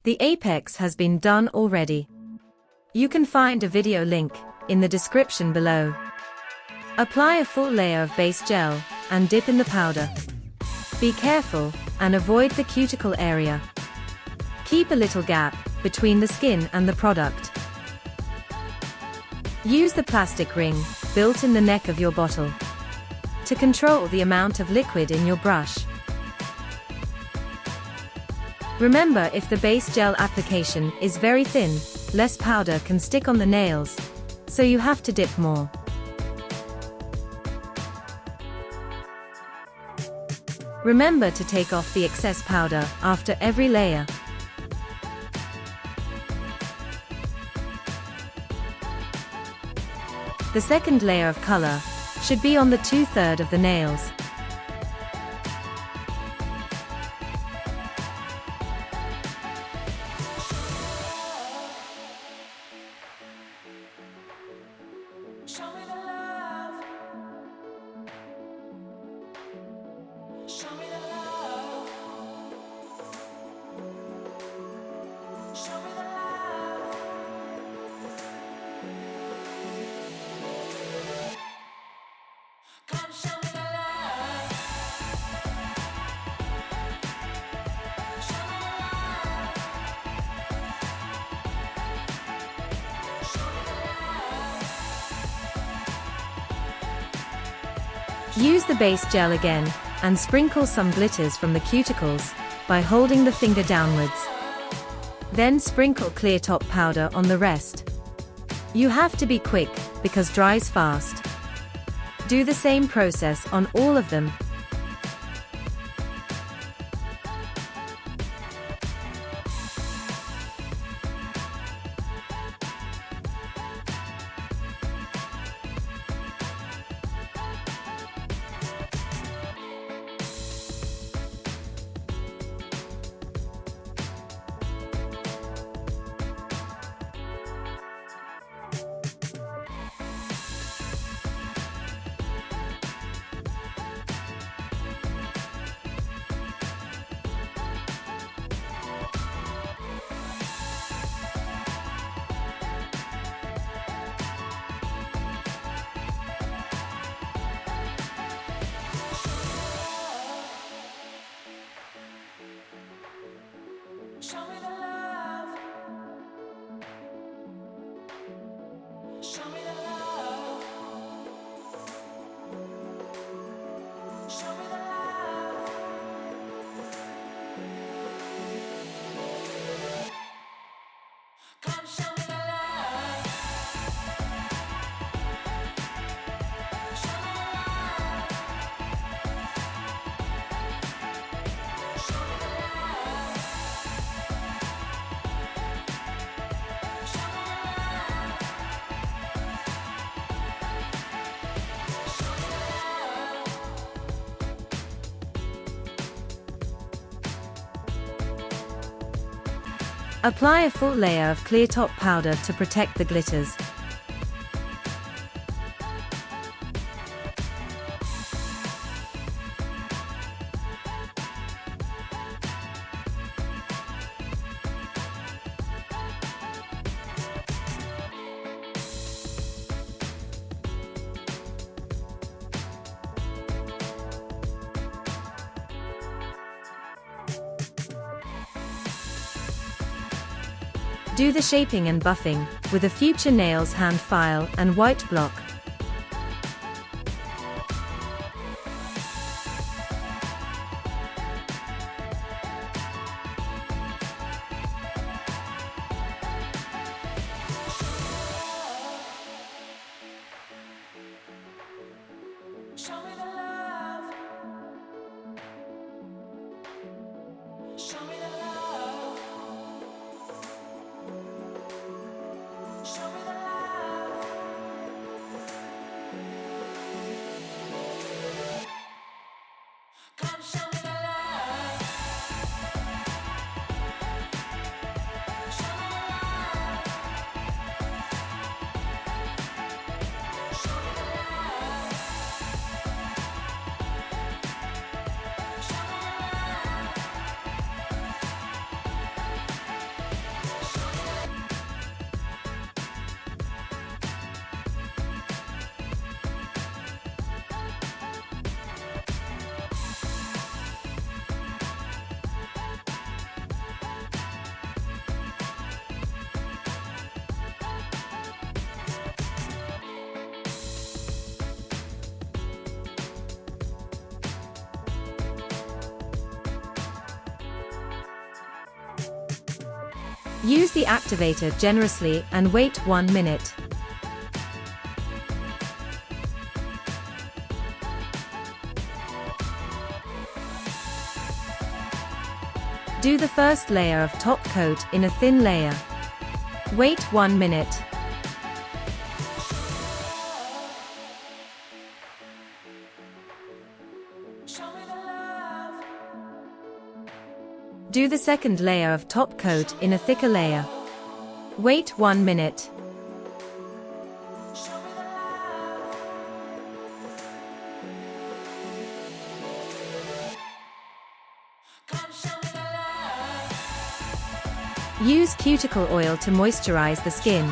The apex has been done already. You can find a video link in the description below. Apply a full layer of base gel and dip in the powder. Be careful and avoid the cuticle area. Keep a little gap between the skin and the product. Use the plastic ring built in the neck of your bottle to control the amount of liquid in your brush. Remember, if the base gel application is very thin, less powder can stick on the nails, so you have to dip more. Remember to take off the excess powder after every layer. The second layer of color should be on the 2/3 of the nails. Use the base gel again and sprinkle some glitters from the cuticles by holding the finger downwards. Then sprinkle clear top powder on the rest. You have to be quick because dries fast. Do the same process on all of them. Show me the love. Show me the love. Show me the love. Come show me the love. Show me the love. Show me the love. Apply a full layer of clear top powder to protect the glitters. Do the shaping and buffing with a Future Nails hand file and white block. Show me the love. Show me the love. Show me the love. Use the activator generously and wait 1 minute. Do the first layer of top coat in a thin layer. Wait 1 minute. Show me the love. Do the second layer of top coat in a thicker layer. Wait 1 minute. Show me the love. Come show me the love. Use cuticle oil to moisturize the skin.